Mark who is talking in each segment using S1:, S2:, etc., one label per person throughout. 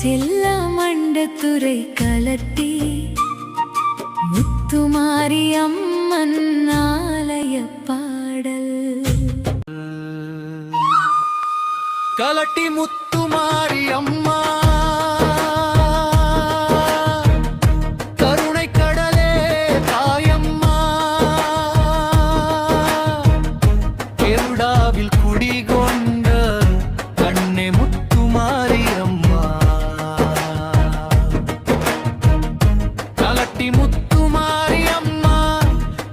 S1: செல்லமண்டத்துறை கலட்டி முத்துமாரி அம்மன் ஆலய பாடல்.
S2: கலட்டி முத்துமாரி அம்மா கருணை கடலே தாயம்மா கெருடாவில் குடிகொண்ட கண்ணே முத்துமாரி அம்மா. கலட்டி முத்துமாரி அம்மா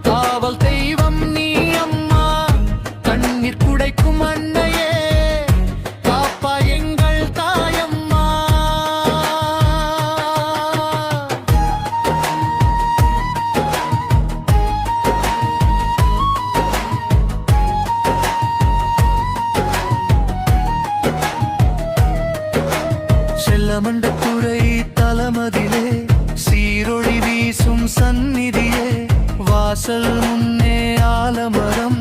S2: காவல் தெய்வம் நீ அம்மா கண்ணீர் குடைக்கும் அன்னையே செல்லமண்டத்துறை தலமதிலே சீரொளி வீசும் சந்நிதியே வாசல் முன்னே ஆலமரம்